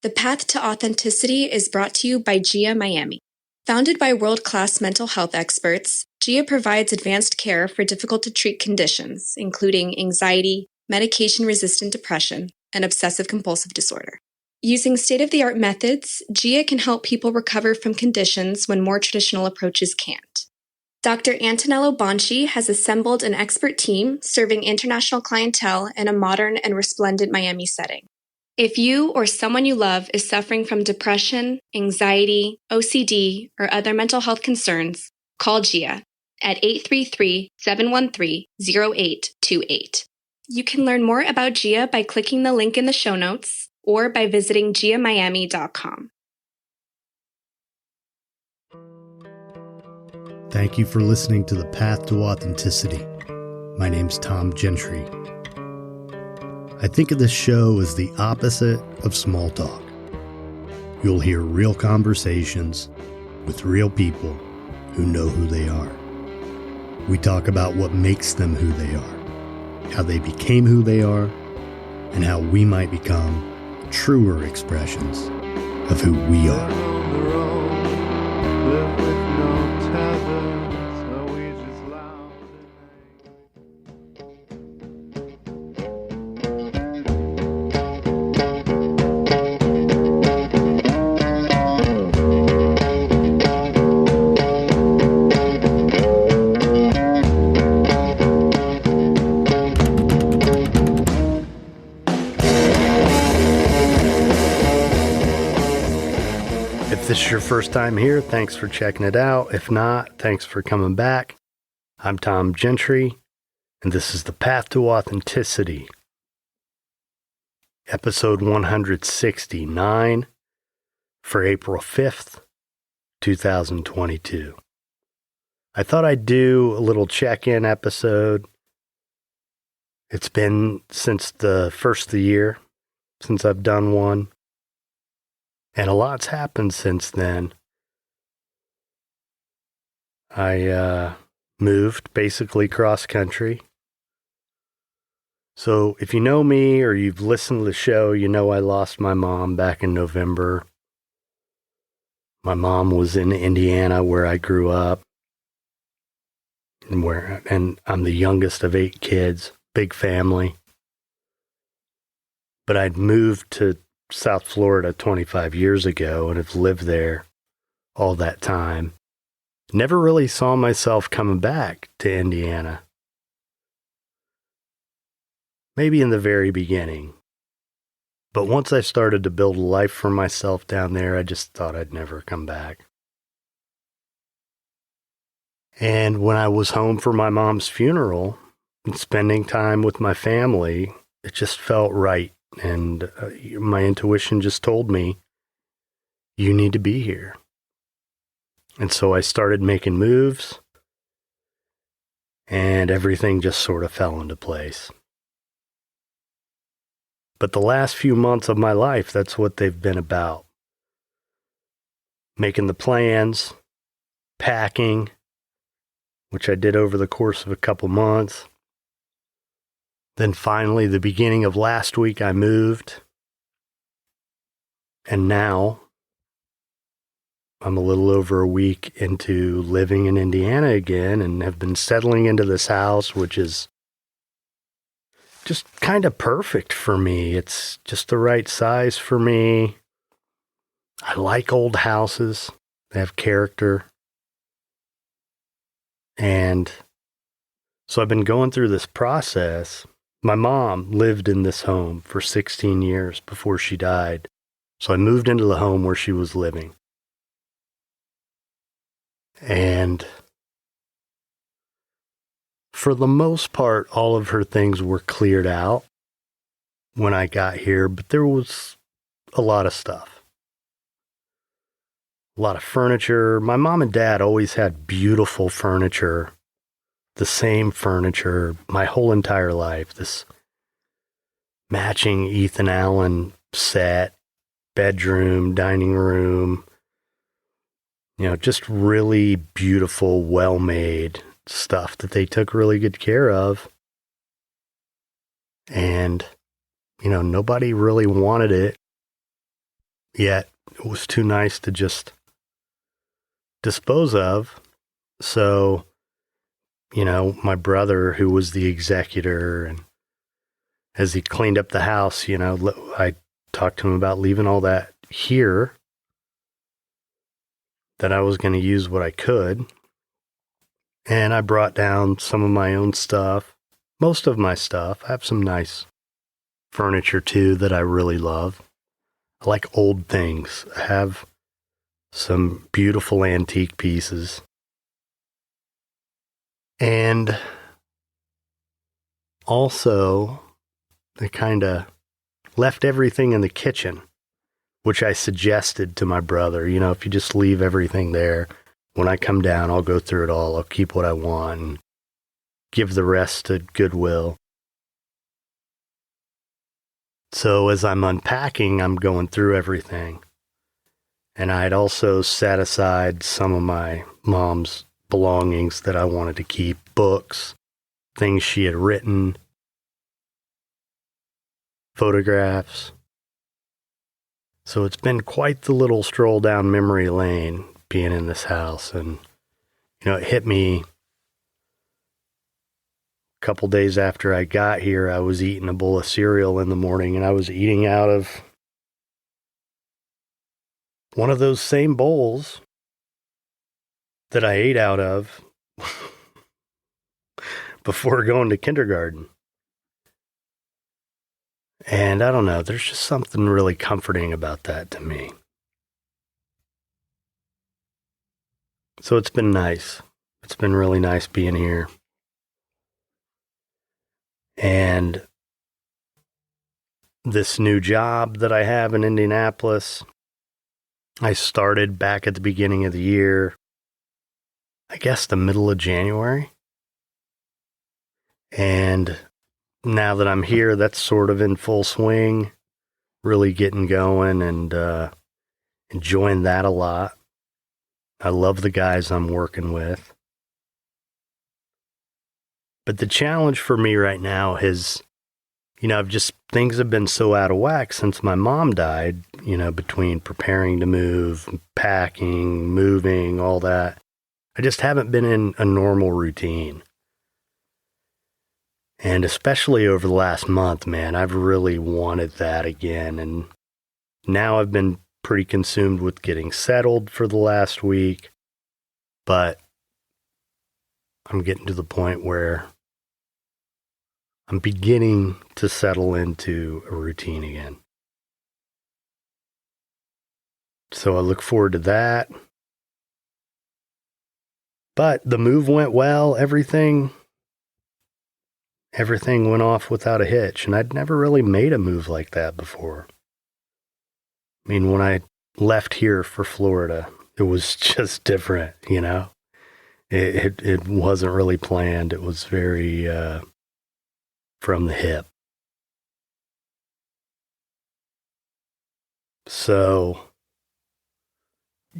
The Path to Authenticity is brought to you by GIA Miami. Founded by world-class mental health experts, GIA provides advanced care for difficult-to-treat conditions, including anxiety, medication-resistant depression, and obsessive-compulsive disorder. Using state-of-the-art methods, GIA can help people recover from conditions when more traditional approaches can't. Dr. Antonello Bonci has assembled an expert team serving international clientele in a modern and resplendent Miami setting. If you or someone you love is suffering from depression, anxiety, OCD, or other mental health concerns, call GIA at 833-713-0828. You can learn more about GIA by clicking the link in the show notes or by visiting giamiami.com. Thank you for listening to The Path to Authenticity. My name's Tom Gentry. I think of this show as the opposite of small talk. You'll hear real conversations with real people who know who they are. We talk about what makes them who they are, how they became who they are, and how we might become truer expressions of who we are. If this is your first time here, thanks for checking it out. If not, thanks for coming back. I'm Tom Gentry, and this is The Path to Authenticity, episode 169 for April 5th, 2022. I thought I'd do a little check-in episode. It's been since the first of the year, since I've done one. And a lot's happened since then. I moved basically cross country. So if you know me or you've listened to the show, you know I lost my mom back in November. My mom was in Indiana where I grew up. And I'm the youngest of 8 kids, big family. But I'd moved to South Florida 25 years ago and have lived there all that time. Never really saw myself coming back to Indiana. Maybe in the very beginning. But once I started to build a life for myself down there, I just thought I'd never come back. And when I was home for my mom's funeral and spending time with my family, it just felt right. And my intuition just told me, you need to be here. And so I started making moves, and everything just sort of fell into place. But the last few months of my life, that's what they've been about. Making the plans, packing, which I did over the course of a couple months. Then finally, the beginning of last week, I moved. And now, I'm a little over a week into living in Indiana again and have been settling into this house, which is just kind of perfect for me. It's just the right size for me. I like old houses. They have character. And so I've been going through this process. My mom lived in this home for 16 years before she died. So I moved into the home where she was living. And for the most part, all of her things were cleared out when I got here, but there was a lot of stuff. A lot of furniture. My mom and dad always had beautiful furniture. The same furniture my whole entire life, this matching Ethan Allen set, bedroom, dining room, just really beautiful, well-made stuff that they took really good care of. And, nobody really wanted it. yet it was too nice to just dispose of. So, my brother, who was the executor, and as he cleaned up the house, I talked to him about leaving all that here, that I was going to use what I could. And I brought down some of my own stuff, most of my stuff. I have some nice furniture too that I really love. I like old things. I have some beautiful antique pieces. And also, I kind of left everything in the kitchen, which I suggested to my brother. If you just leave everything there, when I come down, I'll go through it all. I'll keep what I want and give the rest to Goodwill. So as I'm unpacking, I'm going through everything. And I had also set aside some of my mom's belongings that I wanted to keep, books, things she had written, photographs. So it's been quite the little stroll down memory lane being in this house. And, it hit me a couple days after I got here. I was eating a bowl of cereal in the morning, and I was eating out of one of those same bowls that I ate out of before going to kindergarten. And I don't know, there's just something really comforting about that to me. So it's been nice. It's been really nice being here. And this new job that I have in Indianapolis, I started back at the beginning of the year, I guess the middle of January. And now that I'm here, that's sort of in full swing, really getting going and enjoying that a lot. I love the guys I'm working with. But the challenge for me right now is, things have been so out of whack since my mom died, between preparing to move, packing, moving, all that. I just haven't been in a normal routine. And especially over the last month, man, I've really wanted that again. And now I've been pretty consumed with getting settled for the last week. But I'm getting to the point where I'm beginning to settle into a routine again. So I look forward to that. But the move went well. Everything went off without a hitch. And I'd never really made a move like that before. I mean, when I left here for Florida, it was just different, It wasn't really planned. It was very from the hip. So,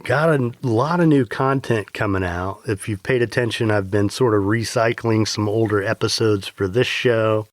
got a lot of new content coming out. If you've paid attention, I've been sort of recycling some older episodes for this show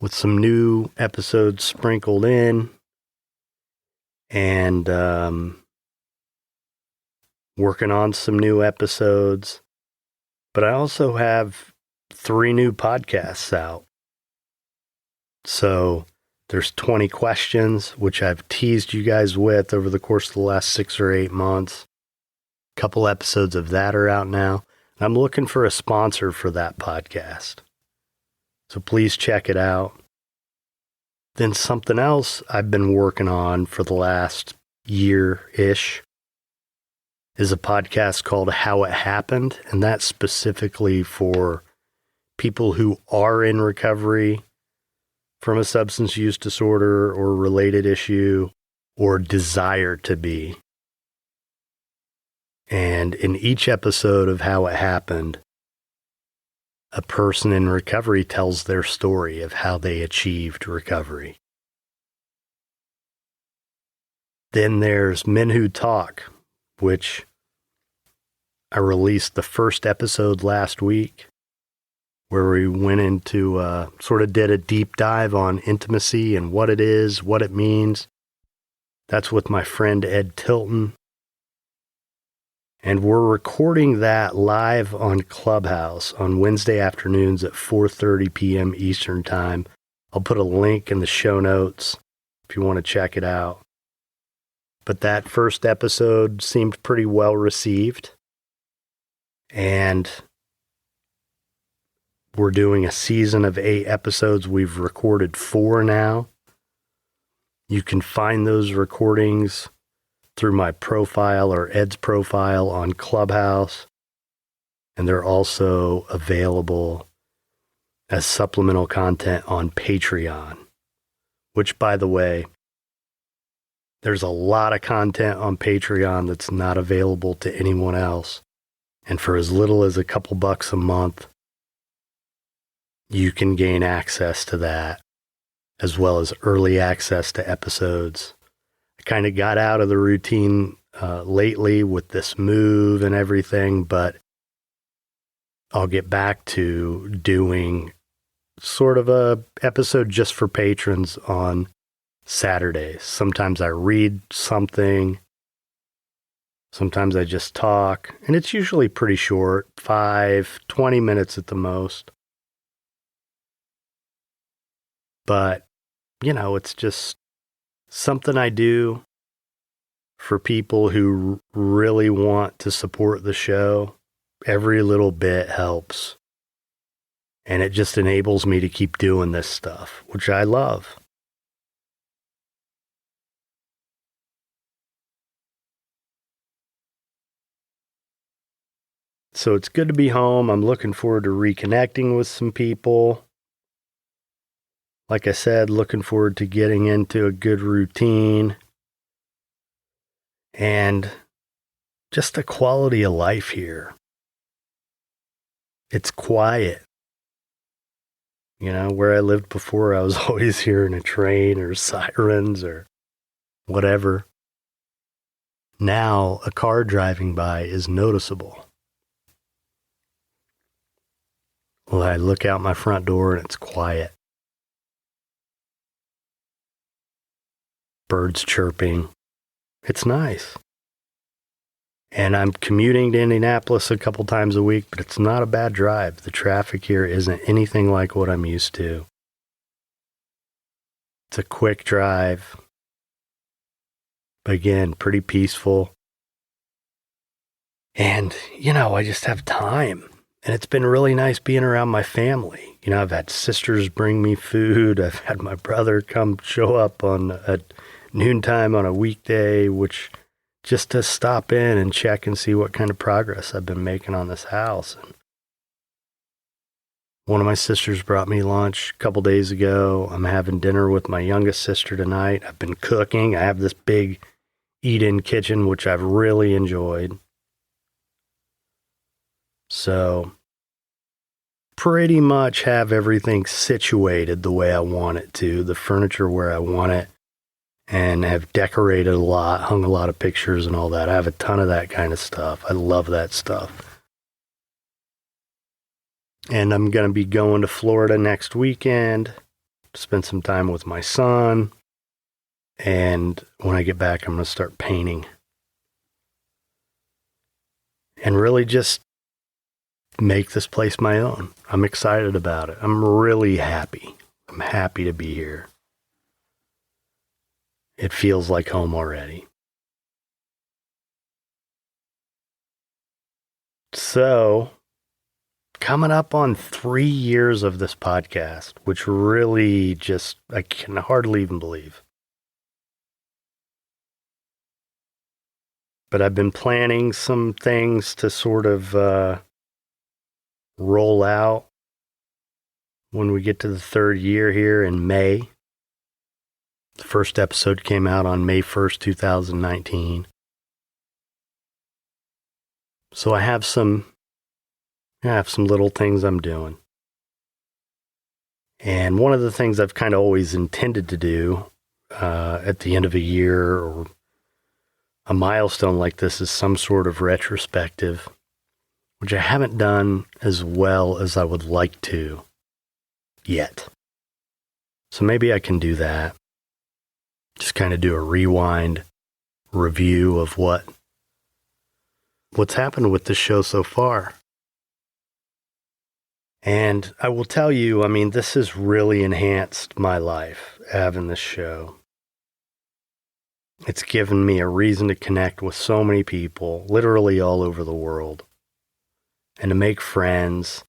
with some new episodes sprinkled in, and working on some new episodes. But I also have 3 new podcasts out. So there's 20 questions, which I've teased you guys with over the course of the last 6 or 8 months. A couple episodes of that are out now. I'm looking for a sponsor for that podcast. So please check it out. Then something else I've been working on for the last year-ish is a podcast called How It Happened, and that's specifically for people who are in recovery from a substance use disorder or related issue or desire to be. And in each episode of How It Happened, a person in recovery tells their story of how they achieved recovery. Then there's Men Who Talk, which I released the first episode last week, where we went into, sort of did a deep dive on intimacy and what it is, what it means, That's with my friend Ed Tilton. And we're recording that live on Clubhouse on Wednesday afternoons at 4:30 p.m. Eastern Time. I'll put a link in the show notes if you want to check it out. But that first episode seemed pretty well received. And we're doing a season of 8 episodes. We've recorded 4 now. You can find those recordings through my profile or Ed's profile on Clubhouse. And they're also available as supplemental content on Patreon, which, by the way, there's a lot of content on Patreon that's not available to anyone else. And for as little as a couple bucks a month, you can gain access to that, as well as early access to episodes. I kind of got out of the routine lately with this move and everything, but I'll get back to doing sort of a episode just for patrons on Saturdays. Sometimes I read something, sometimes I just talk, and it's usually pretty short, 20 minutes at the most. But, it's just something I do for people who really want to support the show. Every little bit helps. And it just enables me to keep doing this stuff, which I love. So it's good to be home. I'm looking forward to reconnecting with some people. Like I said, looking forward to getting into a good routine. And just the quality of life here. It's quiet. Where I lived before, I was always hearing a train or sirens or whatever. Now, a car driving by is noticeable. Well, I look out my front door and it's quiet. Birds chirping. It's nice. And I'm commuting to Indianapolis a couple times a week, but it's not a bad drive. The traffic here isn't anything like what I'm used to. It's a quick drive. But again, pretty peaceful. And, I just have time. And it's been really nice being around my family. I've had sisters bring me food. I've had my brother come show up at noontime on a weekday, which just to stop in and check and see what kind of progress I've been making on this house. And one of my sisters brought me lunch a couple days ago. I'm having dinner with my youngest sister tonight. I've been cooking. I have this big eat-in kitchen, which I've really enjoyed. So pretty much have everything situated the way I want it to, the furniture where I want it, and have decorated a lot, hung a lot of pictures and all that. I have a ton of that kind of stuff. I love that stuff. And I'm going to be going to Florida next weekend to spend some time with my son. And when I get back, I'm going to start painting. And really just make this place my own. I'm excited about it. I'm really happy. I'm happy to be here. It feels like home already. So, coming up on 3 years of this podcast, which really I can hardly even believe. But I've been planning some things to sort of roll out when we get to the 3rd year here in May. The first episode came out on May 1st, 2019. So I have some little things I'm doing. And one of the things I've kind of always intended to do at the end of a year or a milestone like this is some sort of retrospective, which I haven't done as well as I would like to yet. So maybe I can do that. just kind of do a rewind review of what's happened with this show so far. And I will tell you, I mean, this has really enhanced my life, having this show. It's given me a reason to connect with so many people, literally all over the world, and to make friends,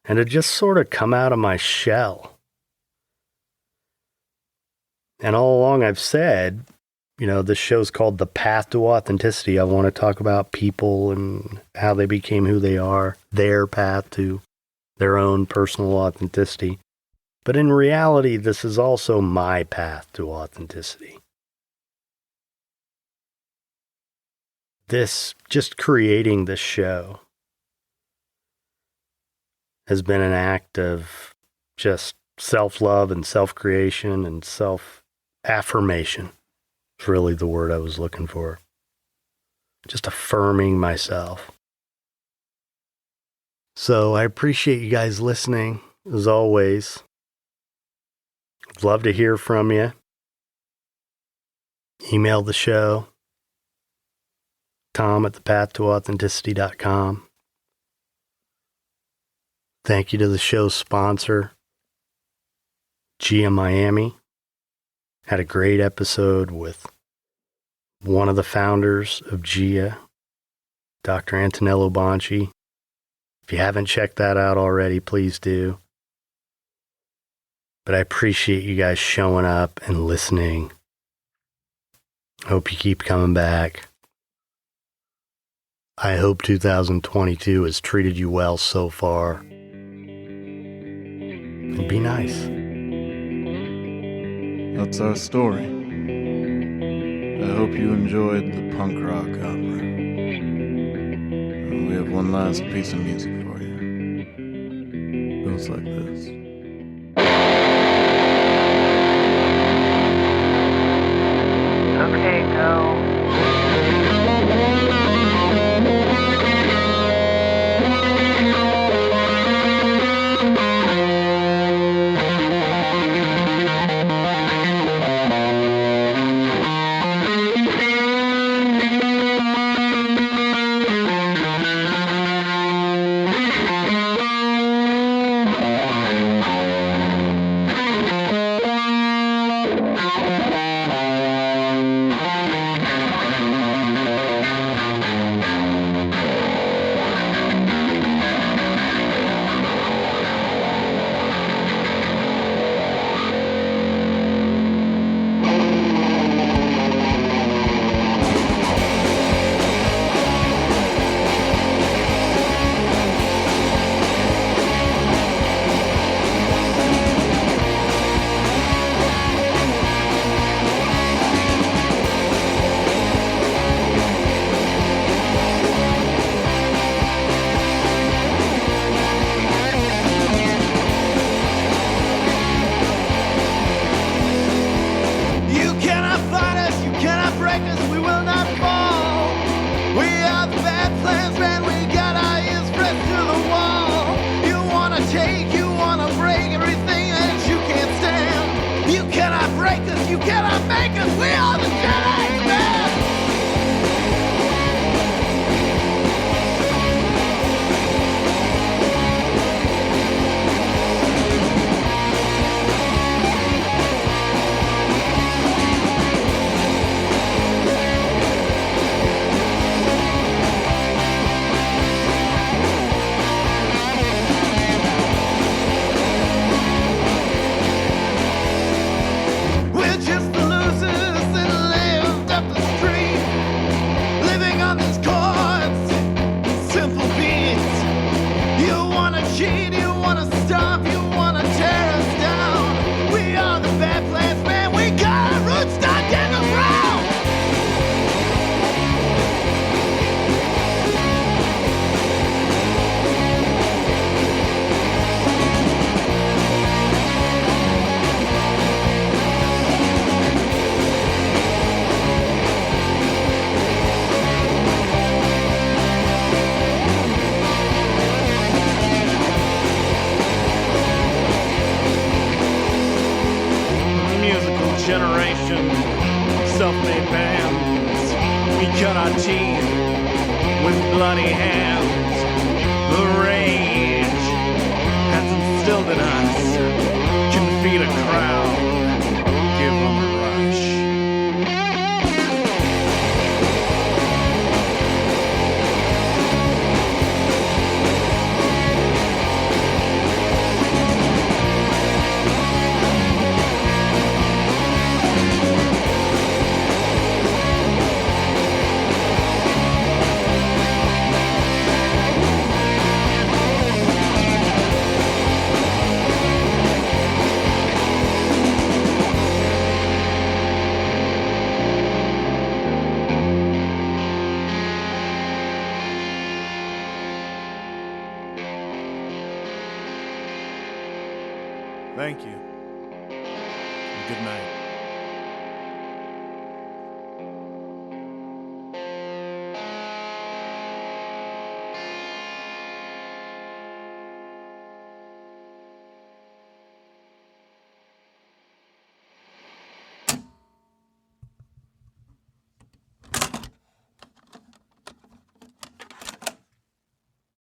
and to just sort of come out of my shell. And all along I've said, this show's called The Path to Authenticity. I want to talk about people and how they became who they are, their path to their own personal authenticity. But in reality, this is also my path to authenticity. Just creating this show has been an act of just self-love and self-creation and self-affirmation. It's really the word I was looking for. Just affirming myself. So I appreciate you guys listening, as always. I'd love to hear from you. Email the show, tom@thepathtooauthenticity.com. Thank you to the show's sponsor, GIA Miami. Had a great episode with one of the founders of GIA, Dr. Antonello Bonci. If you haven't checked that out already, please do. But I appreciate you guys showing up and listening. I hope you keep coming back. I hope 2022 has treated you well so far. And be nice. That's our story. I hope you enjoyed the punk rock opera. We have one last piece of music for you. It goes like this. Okay, go. belly bands. We cut our teeth with bloody hands. The rage has instilled in us. Can feed a crowd, give them a rush. Thank you. And good night.